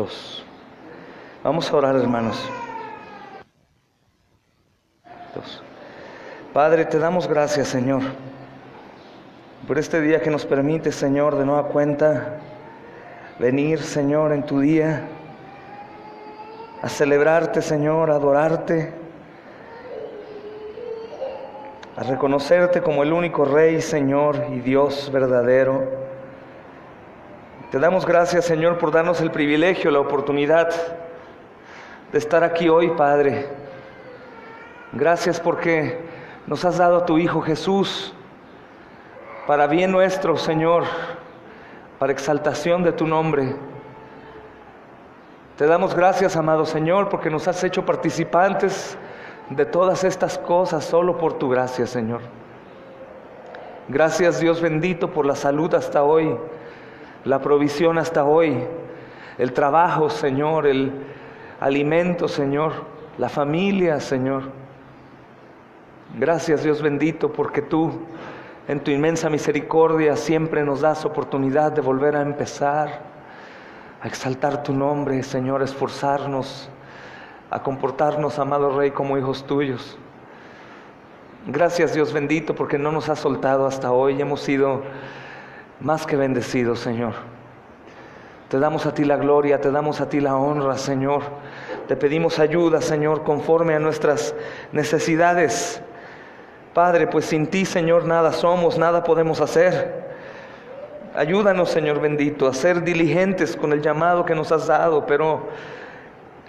2. Vamos a orar, hermanos. 2. Padre, te damos gracias, Señor, por este día que nos permite, Señor, de nueva cuenta venir, Señor, en tu día a celebrarte, Señor, a adorarte, a reconocerte como el único Rey, Señor, y Dios verdadero. Te damos gracias, Señor, por darnos el privilegio, la oportunidad de estar aquí hoy, Padre. Gracias porque nos has dado a tu Hijo Jesús para bien nuestro, Señor, para exaltación de tu nombre. Te damos gracias, amado Señor, porque nos has hecho participantes de todas estas cosas solo por tu gracia, Señor. Gracias, Dios bendito, por la salud hasta hoy, la provisión hasta hoy, el trabajo, Señor, el alimento, Señor, la familia, Señor. Gracias, Dios bendito, porque tú, en tu inmensa misericordia, siempre nos das oportunidad de volver a empezar, a exaltar tu nombre, Señor, a esforzarnos, a comportarnos, amado Rey, como hijos tuyos. Gracias, Dios bendito, porque no nos has soltado hasta hoy, hemos sido más que bendecidos, Señor. Te damos a ti la gloria, te damos a ti la honra, Señor. Te pedimos ayuda, Señor, conforme a nuestras necesidades. Padre, pues sin ti, Señor, nada somos, nada podemos hacer. Ayúdanos, Señor bendito, a ser diligentes con el llamado que nos has dado, pero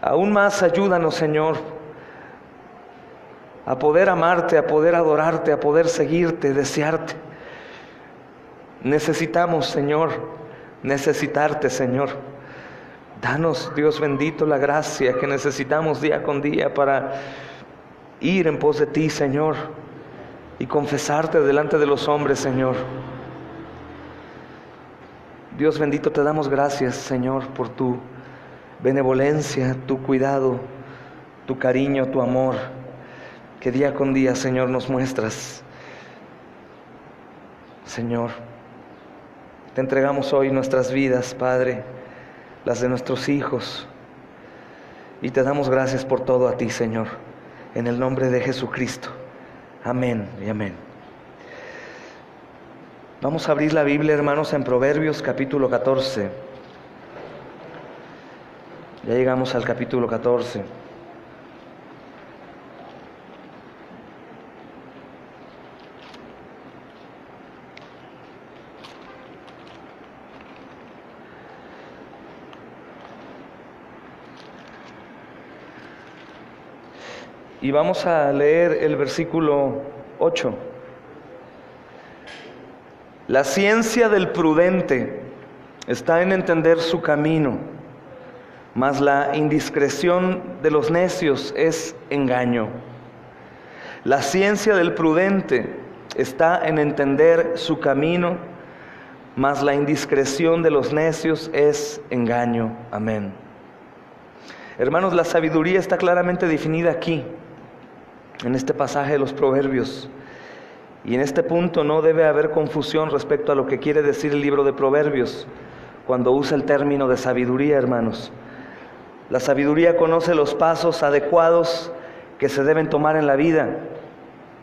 aún más ayúdanos, Señor, a poder amarte, a poder adorarte, a poder seguirte, desearte. Necesitamos, Señor, necesitarte, Señor. Danos, Dios bendito, la gracia que necesitamos día con día para ir en pos de ti, Señor, y confesarte delante de los hombres, Señor. Dios bendito, te damos gracias, Señor, por tu benevolencia, tu cuidado, tu cariño, tu amor, que día con día, Señor, nos muestras. Señor, te entregamos hoy nuestras vidas, Padre, las de nuestros hijos, y te damos gracias por todo a ti, Señor, en el nombre de Jesucristo. Amén y amén. Vamos a abrir la Biblia, hermanos, en Proverbios capítulo 14. Ya llegamos al capítulo 14. Y vamos a leer el versículo 8. La ciencia del prudente está en entender su camino, mas la indiscreción de los necios es engaño. La ciencia del prudente está en entender su camino, mas la indiscreción de los necios es engaño. Amén. Hermanos, la sabiduría está claramente definida aquí, en este pasaje de los Proverbios. Y en este punto no debe haber confusión respecto a lo que quiere decir el libro de Proverbios cuando usa el término de sabiduría, hermanos. La sabiduría conoce los pasos adecuados que se deben tomar en la vida.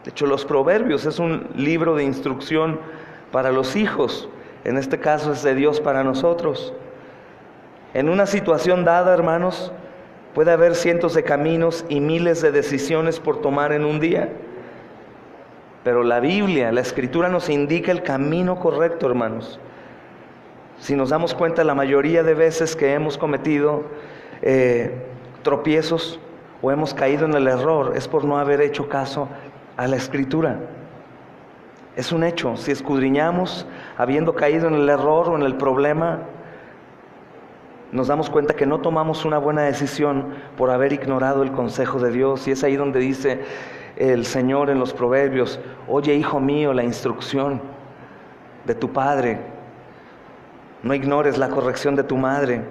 De hecho, los Proverbios es un libro de instrucción para los hijos. En este caso es de Dios para nosotros. En una situación dada, hermanos, puede haber cientos de caminos y miles de decisiones por tomar en un día. Pero la Biblia, la Escritura nos indica el camino correcto, hermanos. Si nos damos cuenta, la mayoría de veces que hemos cometido tropiezos o hemos caído en el error es por no haber hecho caso a la Escritura. Es un hecho. Si escudriñamos habiendo caído en el error o en el problema, nos damos cuenta que no tomamos una buena decisión por haber ignorado el consejo de Dios. Y es ahí donde dice el Señor en los Proverbios: oye, hijo mío, la instrucción de tu padre, no ignores la corrección de tu madre.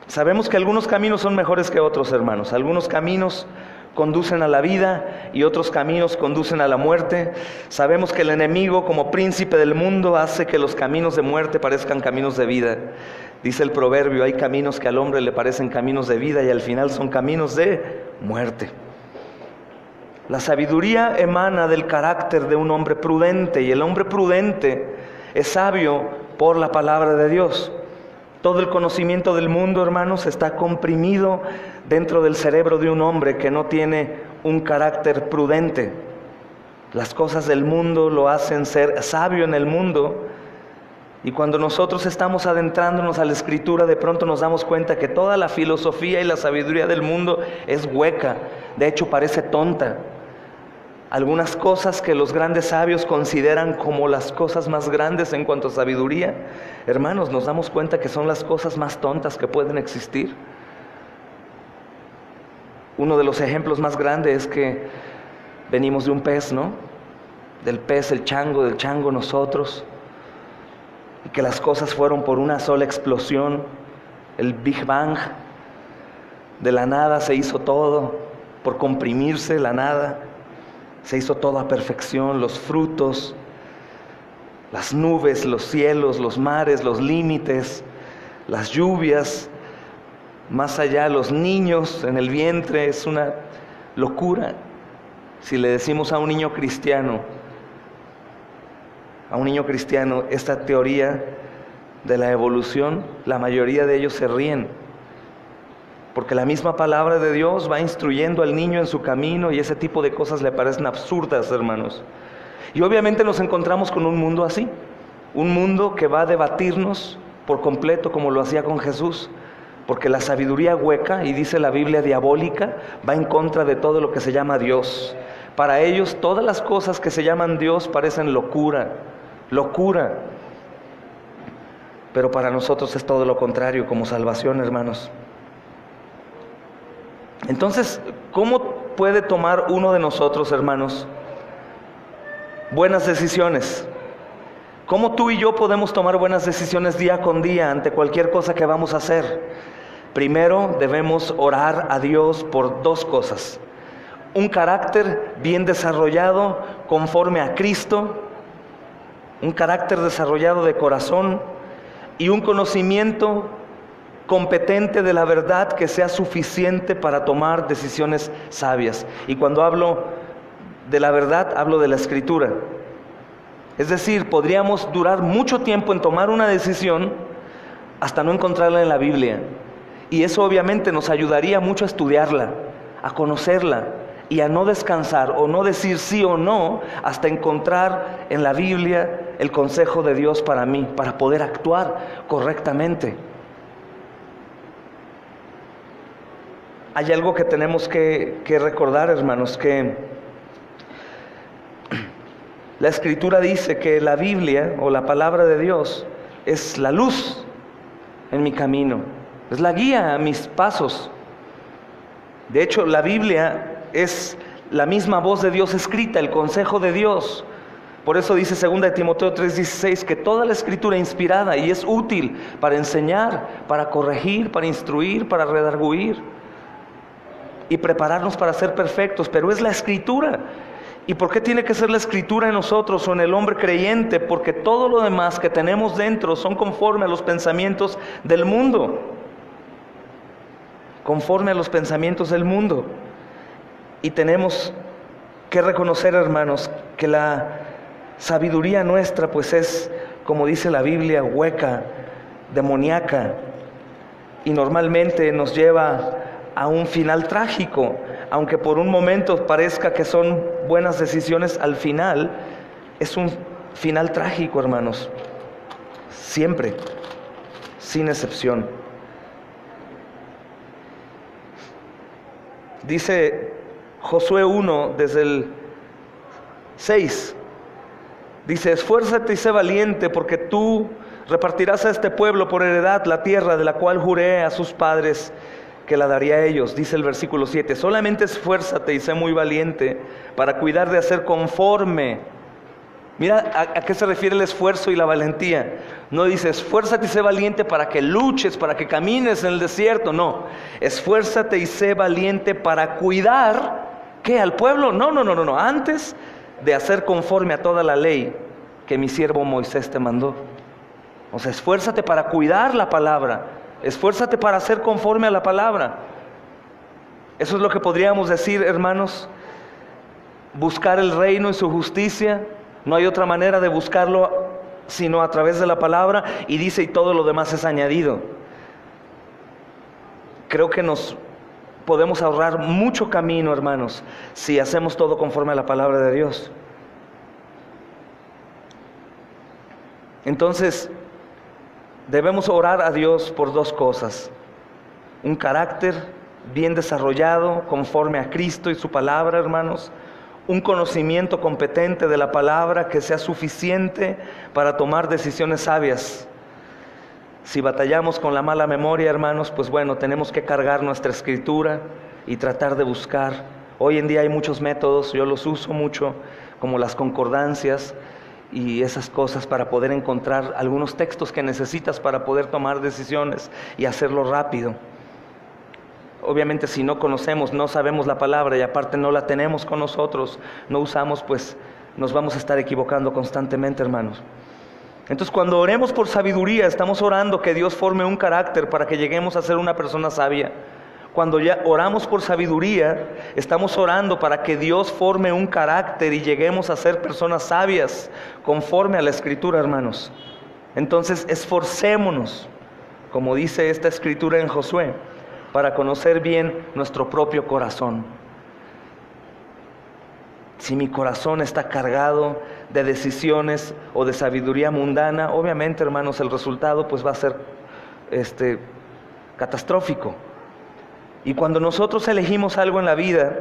Sabemos que algunos caminos son mejores que otros, hermanos. Algunos caminos conducen a la vida y otros caminos conducen a la muerte. Sabemos que el enemigo, como príncipe del mundo, hace que los caminos de muerte parezcan caminos de vida. Dice el proverbio, hay caminos que al hombre le parecen caminos de vida y al final son caminos de muerte. La sabiduría emana del carácter de un hombre prudente, y el hombre prudente es sabio por la palabra de Dios. Todo el conocimiento del mundo, hermanos, está comprimido dentro del cerebro de un hombre que no tiene un carácter prudente. Las cosas del mundo lo hacen ser sabio en el mundo, y cuando nosotros estamos adentrándonos a la Escritura, de pronto nos damos cuenta que toda la filosofía y la sabiduría del mundo es hueca, de hecho parece tonta. Algunas cosas que los grandes sabios consideran como las cosas más grandes en cuanto a sabiduría, hermanos, nos damos cuenta que son las cosas más tontas que pueden existir. Uno de los ejemplos más grandes es que venimos de un pez, ¿no? Del pez el chango, del chango nosotros, y que las cosas fueron por una sola explosión, el Big Bang. De la nada se hizo todo, por comprimirse la nada. Se hizo todo a perfección, los frutos, las nubes, los cielos, los mares, los límites, las lluvias, más allá los niños en el vientre. Es una locura. Si le decimos a un niño cristiano, esta teoría de la evolución, la mayoría de ellos se ríen. Porque la misma palabra de Dios va instruyendo al niño en su camino y ese tipo de cosas le parecen absurdas, hermanos. Y obviamente nos encontramos con un mundo así, un mundo que va a debatirnos por completo como lo hacía con Jesús, porque la sabiduría hueca, y dice la Biblia diabólica, va en contra de todo lo que se llama Dios. Para ellos todas las cosas que se llaman Dios parecen locura, pero para nosotros es todo lo contrario, como salvación, hermanos. Entonces, ¿cómo puede tomar uno de nosotros, hermanos, buenas decisiones? ¿Cómo tú y yo podemos tomar buenas decisiones día con día ante cualquier cosa que vamos a hacer? Primero, debemos orar a Dios por dos cosas: un carácter bien desarrollado conforme a Cristo, un carácter desarrollado de corazón, y un conocimiento competente de la verdad que sea suficiente para tomar decisiones sabias. Y cuando hablo de la verdad, hablo de la Escritura. Es decir, podríamos durar mucho tiempo en tomar una decisión hasta no encontrarla en la Biblia. Y eso obviamente nos ayudaría mucho a estudiarla, a conocerla y a no descansar o no decir sí o no hasta encontrar en la Biblia el consejo de Dios para mí, para poder actuar correctamente. Hay algo que tenemos que recordar, hermanos, que la Escritura dice que la Biblia o la palabra de Dios es la luz en mi camino, es la guía a mis pasos. De hecho, la Biblia es la misma voz de Dios escrita, el consejo de Dios. Por eso dice 2 Timoteo 3:16 que toda la Escritura es inspirada y es útil para enseñar, para corregir, para instruir, para redarguir y prepararnos para ser perfectos. Pero es la Escritura. ¿Y por qué tiene que ser la Escritura en nosotros o en el hombre creyente? Porque todo lo demás que tenemos dentro son conforme a los pensamientos del mundo. Conforme a los pensamientos del mundo. Y tenemos que reconocer, hermanos, que la sabiduría nuestra pues es, como dice la Biblia, hueca, demoníaca, y normalmente nos lleva a un final trágico. Aunque por un momento parezca que son buenas decisiones, al final es un final trágico, hermanos. Siempre, sin excepción. Dice Josué 1, desde el 6, dice: esfuérzate y sé valiente, porque tú repartirás a este pueblo por heredad la tierra de la cual juré a sus padres que la daría a ellos. Dice el versículo 7, solamente esfuérzate y sé muy valiente para cuidar de hacer conforme, Mira a qué se refiere el esfuerzo y la valentía. No dice, esfuérzate y sé valiente para que luches, para que camines en el desierto. No, esfuérzate y sé valiente para cuidar, ¿qué? ¿Al pueblo? No. Antes de hacer conforme a toda la ley que mi siervo Moisés te mandó. O sea, esfuérzate para cuidar la palabra. Esfuérzate para hacer conforme a la palabra. Eso es lo que podríamos decir, hermanos. Buscar el reino y su justicia. No hay otra manera de buscarlo sino a través de la palabra. Y dice, y todo lo demás es añadido. Creo que nos podemos ahorrar mucho camino, hermanos, si hacemos todo conforme a la palabra de Dios. Entonces, debemos orar a Dios por dos cosas: un carácter bien desarrollado conforme a Cristo y su palabra, hermanos, un conocimiento competente de la palabra que sea suficiente para tomar decisiones sabias. Si batallamos con la mala memoria, hermanos, pues bueno, tenemos que cargar nuestra escritura y tratar de buscar. Hoy en día hay muchos métodos, yo los uso mucho, como las concordancias y esas cosas, para poder encontrar algunos textos que necesitas para poder tomar decisiones y hacerlo rápido. Obviamente, si no conocemos, no sabemos la palabra y aparte no la tenemos con nosotros, no usamos, pues nos vamos a estar equivocando constantemente, hermanos. Entonces, cuando oremos por sabiduría, estamos orando que Dios forme un carácter para que lleguemos a ser una persona sabia. Cuando ya oramos por sabiduría, estamos orando para que Dios forme un carácter y lleguemos a ser personas sabias, conforme a la Escritura, hermanos. Entonces, esforcémonos, como dice esta Escritura en Josué, para conocer bien nuestro propio corazón. Si mi corazón está cargado de decisiones o de sabiduría mundana, obviamente, hermanos, el resultado pues va a ser catastrófico. Y cuando nosotros elegimos algo en la vida,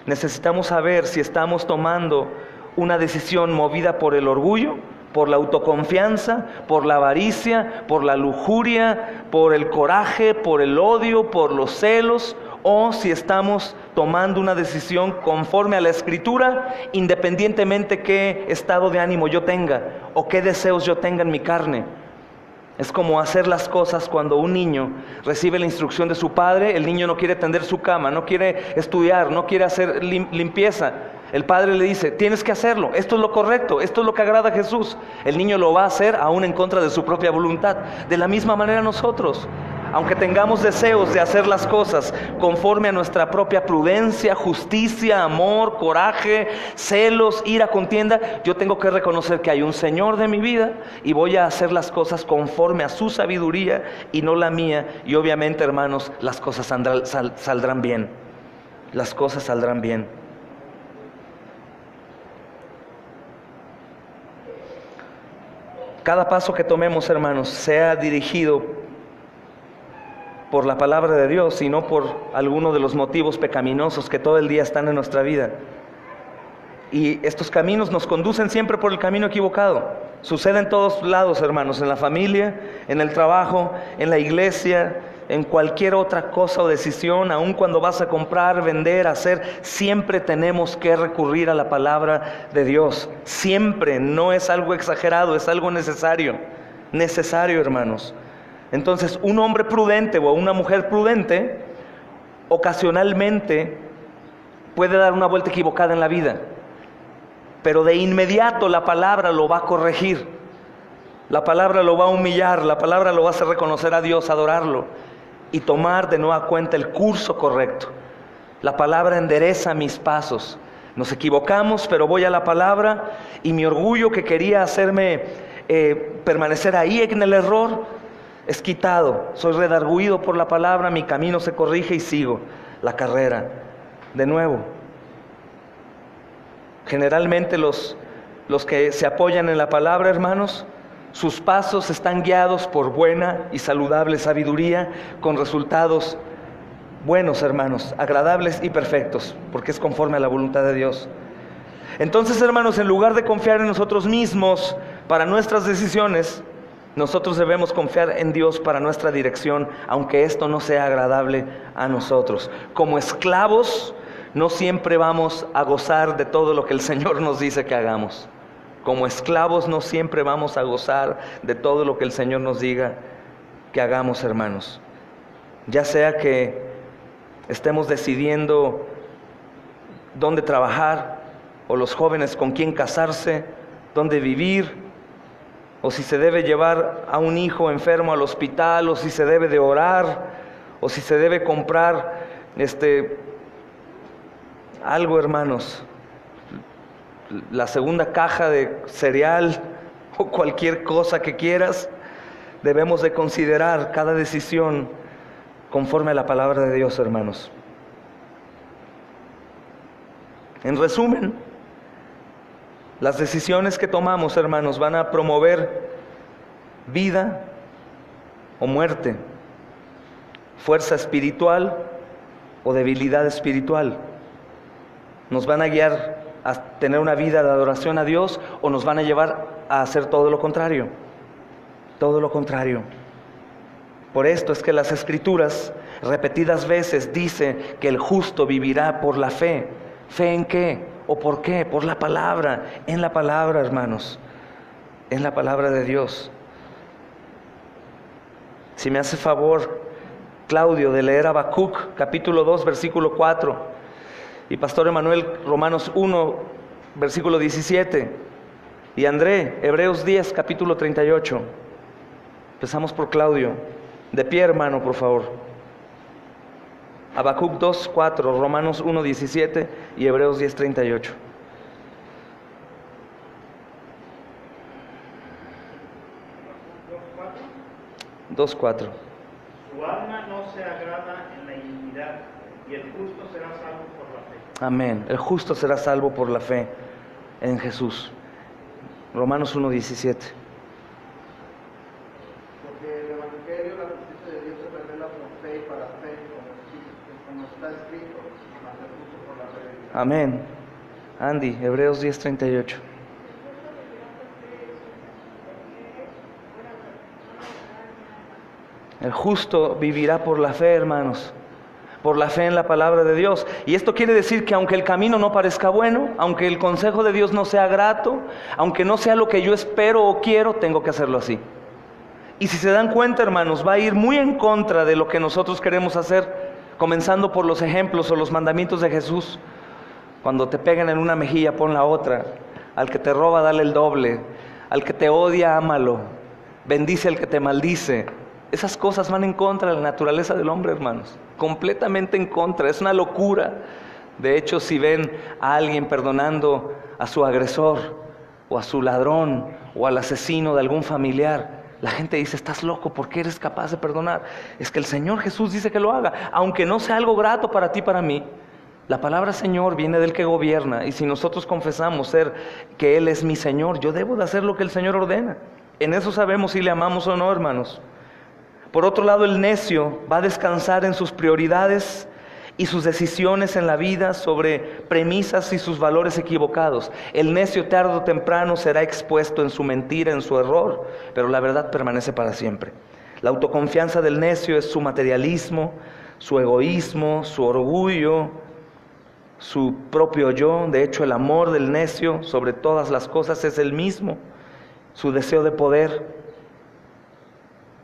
necesitamos saber si estamos tomando una decisión movida por el orgullo, por la autoconfianza, por la avaricia, por la lujuria, por el coraje, por el odio, por los celos, o si estamos tomando una decisión conforme a la Escritura, independientemente qué estado de ánimo yo tenga o qué deseos yo tenga en mi carne. Es como hacer las cosas cuando un niño recibe la instrucción de su padre. El niño no quiere tender su cama, no quiere estudiar, no quiere hacer limpieza. El padre le dice, tienes que hacerlo, esto es lo correcto, esto es lo que agrada a Jesús. El niño lo va a hacer aún en contra de su propia voluntad. De la misma manera nosotros, aunque tengamos deseos de hacer las cosas conforme a nuestra propia prudencia, justicia, amor, coraje, celos, ira, contienda, yo tengo que reconocer que hay un Señor de mi vida y voy a hacer las cosas conforme a su sabiduría y no la mía. Y obviamente, hermanos, las cosas saldrán bien. Las cosas saldrán bien. Cada paso que tomemos, hermanos, sea dirigido por la palabra de Dios y no por alguno de los motivos pecaminosos que todo el día están en nuestra vida. Y estos caminos nos conducen siempre por el camino equivocado. Sucede en todos lados, hermanos, en la familia, en el trabajo, en la iglesia, en cualquier otra cosa o decisión. Aun cuando vas a comprar, vender, hacer, siempre tenemos que recurrir a la palabra de Dios. Siempre, no es algo exagerado, es algo necesario. Necesario, hermanos. Entonces, un hombre prudente o una mujer prudente ocasionalmente puede dar una vuelta equivocada en la vida, pero de inmediato la palabra lo va a corregir, la palabra lo va a humillar, la palabra lo va a hacer reconocer a Dios, adorarlo y tomar de nueva cuenta el curso correcto. La palabra endereza mis pasos. Nos equivocamos, pero voy a la palabra y mi orgullo que quería hacerme permanecer ahí en el error es quitado. Soy redarguido por la palabra, mi camino se corrige y sigo la carrera de nuevo. Generalmente los que se apoyan en la palabra, hermanos, sus pasos están guiados por buena y saludable sabiduría, con resultados buenos, hermanos, agradables y perfectos, porque es conforme a la voluntad de Dios. Entonces, hermanos, en lugar de confiar en nosotros mismos para nuestras decisiones, nosotros debemos confiar en Dios para nuestra dirección, aunque esto no sea agradable a nosotros. Como esclavos, no siempre vamos a gozar de todo lo que el Señor nos dice que hagamos. Como esclavos no siempre vamos a gozar de todo lo que el Señor nos diga que hagamos, hermanos. Ya sea que estemos decidiendo dónde trabajar, o los jóvenes con quién casarse, dónde vivir, o si se debe llevar a un hijo enfermo al hospital, o si se debe de orar, o si se debe comprar algo, hermanos, la segunda caja de cereal o cualquier cosa que quieras. Debemos de considerar cada decisión conforme a la palabra de Dios, hermanos. En resumen, las decisiones que tomamos, hermanos, van a promover vida o muerte, fuerza espiritual o debilidad espiritual. Nos van a guiar a tener una vida de adoración a Dios, o nos van a llevar a hacer todo lo contrario. Todo lo contrario. Por esto es que las Escrituras repetidas veces dice que el justo vivirá por la fe. ¿Fe en qué? ¿O por qué? Por la palabra. En la palabra, hermanos. En la palabra de Dios. Si me hace favor, Claudio, de leer Habacuc, capítulo 2, versículo 4. Y Pastor Emanuel, Romanos 1, versículo 17. Y André, Hebreos 10, capítulo 38. Empezamos por Claudio. De pie, hermano, por favor. Habacuc 2, 4, Romanos 1, 17 y Hebreos 10, 38. Dos, 4. Su alma no se agrada en la iniquidad, y el justo será salvo por la fe. Amén. El justo será salvo por la fe en Jesús. Romanos 1, 17. Porque el Evangelio, la justicia de Dios se revela por fe y para fe, como está escrito, mas el justo por la fe. Amén. Andy, Hebreos 10, 38. El justo vivirá por la fe, hermanos, por la fe en la palabra de Dios. Y esto quiere decir que aunque el camino no parezca bueno, aunque el consejo de Dios no sea grato, aunque no sea lo que yo espero o quiero, tengo que hacerlo así. Y si se dan cuenta, hermanos, va a ir muy en contra de lo que nosotros queremos hacer, comenzando por los ejemplos o los mandamientos de Jesús. Cuando te pegan en una mejilla, pon la otra. Al que te roba, dale el doble. Al que te odia, ámalo. Bendice al que te maldice. Esas cosas van en contra de la naturaleza del hombre, hermanos. Completamente en contra. Es una locura. De hecho, si ven a alguien perdonando a su agresor, o a su ladrón, o al asesino de algún familiar, la gente dice: estás loco, ¿por qué eres capaz de perdonar? Es que el Señor Jesús dice que lo haga, aunque no sea algo grato para ti, para mí. La palabra Señor viene del que gobierna, y si nosotros confesamos que Él es mi Señor, yo debo de hacer lo que el Señor ordena. En eso sabemos si le amamos o no, hermanos. Por otro lado, el necio va a descansar en sus prioridades y sus decisiones en la vida sobre premisas y sus valores equivocados. El necio tarde o temprano será expuesto en su mentira, en su error, pero la verdad permanece para siempre. La autoconfianza del necio es su materialismo, su egoísmo, su orgullo, su propio yo. De hecho, el amor del necio sobre todas las cosas es el mismo, su deseo de poder.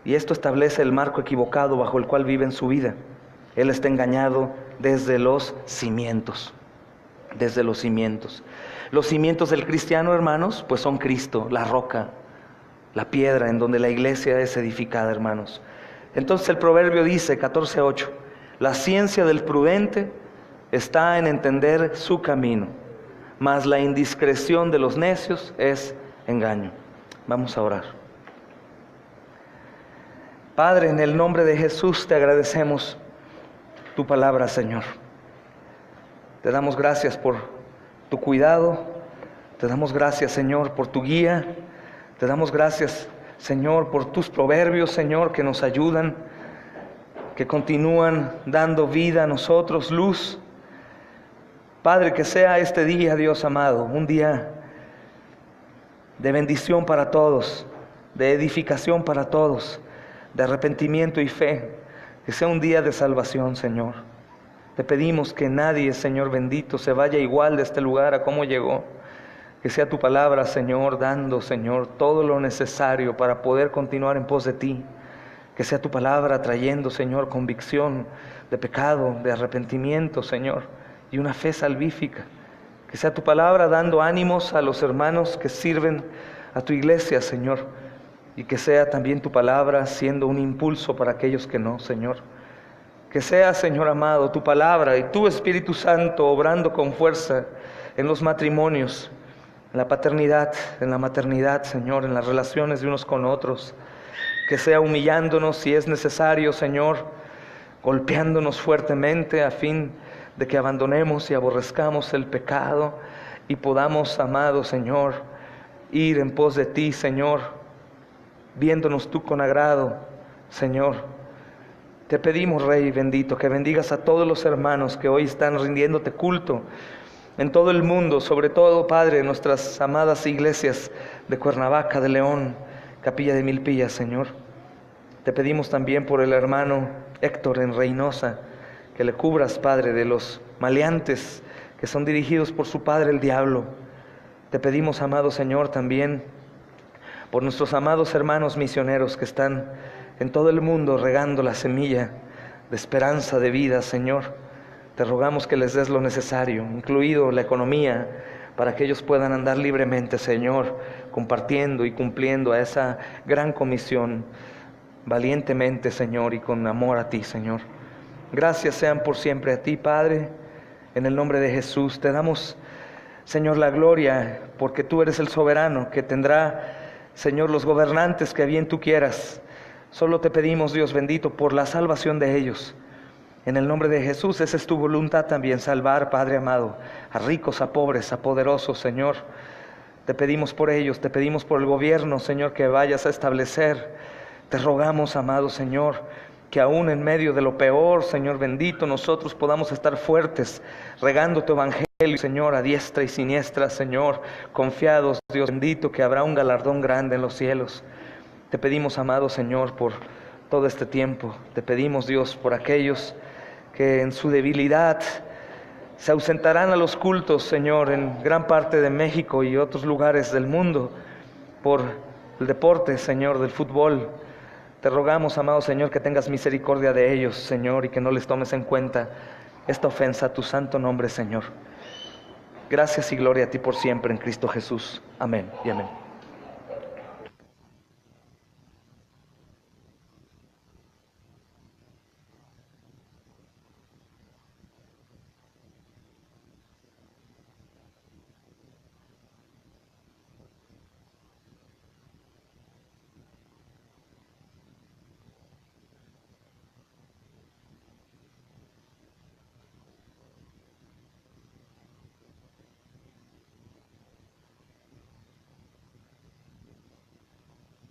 Y esto establece el marco equivocado bajo el cual vive en su vida. Él está engañado desde los cimientos. Desde los cimientos. Los cimientos del cristiano, hermanos, pues son Cristo, la roca, la piedra en donde la iglesia es edificada, hermanos. Entonces el proverbio dice, 14:8, la ciencia del prudente está en entender su camino, mas la indiscreción de los necios es engaño. Vamos a orar. Padre, en el nombre de Jesús te agradecemos tu palabra, Señor. Te damos gracias por tu cuidado. Te damos gracias, Señor, por tu guía. Te damos gracias, Señor, por tus proverbios, Señor, que nos ayudan, que continúan dando vida a nosotros, luz. Padre, que sea este día, Dios amado, un día de bendición para todos, de edificación para todos, de arrepentimiento y fe, que sea un día de salvación, Señor. Te pedimos que nadie, Señor bendito, se vaya igual de este lugar a como llegó. Que sea tu palabra, Señor, dando, Señor, todo lo necesario para poder continuar en pos de ti. Que sea tu palabra trayendo, Señor, convicción de pecado, de arrepentimiento, Señor, y una fe salvífica. Que sea tu palabra dando ánimos a los hermanos que sirven a tu iglesia, Señor. Y que sea también tu palabra siendo un impulso para aquellos que no, Señor. Que sea, Señor amado, tu palabra y tu Espíritu Santo obrando con fuerza en los matrimonios, en la paternidad, en la maternidad, Señor, en las relaciones de unos con otros. Que sea humillándonos si es necesario, Señor, golpeándonos fuertemente a fin de que abandonemos y aborrezcamos el pecado y podamos, amado Señor, ir en pos de ti, Señor, viéndonos tú con agrado, Señor. Te pedimos, Rey bendito, que bendigas a todos los hermanos que hoy están rindiéndote culto en todo el mundo, sobre todo, Padre, nuestras amadas iglesias de Cuernavaca, de León, Capilla de Milpillas, Señor. Te pedimos también por el hermano Héctor en Reynosa, que le cubras, Padre, de los maleantes que son dirigidos por su padre el diablo. Te pedimos, amado Señor, también por nuestros amados hermanos misioneros que están en todo el mundo regando la semilla de esperanza de vida, Señor. Te rogamos que les des lo necesario, incluido la economía, para que ellos puedan andar libremente, Señor, compartiendo y cumpliendo a esa gran comisión, valientemente, Señor, y con amor a ti, Señor. Gracias sean por siempre a ti, Padre, en el nombre de Jesús. Te damos, Señor, la gloria, porque tú eres el soberano, que tendrá, Señor, los gobernantes que bien tú quieras. Solo te pedimos, Dios bendito, por la salvación de ellos. En el nombre de Jesús, esa es tu voluntad también, salvar, Padre amado, a ricos, a pobres, a poderosos, Señor. Te pedimos por ellos, te pedimos por el gobierno, Señor, que vayas a establecer. Te rogamos, amado Señor, que aún en medio de lo peor, Señor bendito, nosotros podamos estar fuertes, regando tu evangelio, Señor, a diestra y siniestra, Señor, confiados, Dios bendito, que habrá un galardón grande en los cielos. Te pedimos, amado Señor, por todo este tiempo. Te pedimos, Dios, por aquellos que en su debilidad se ausentarán a los cultos, Señor, en gran parte de México y otros lugares del mundo, por el deporte, Señor, del fútbol. Te rogamos, amado Señor, que tengas misericordia de ellos, Señor, y que no les tomes en cuenta esta ofensa a tu santo nombre, Señor. Gracias y gloria a ti por siempre en Cristo Jesús. Amén y amén.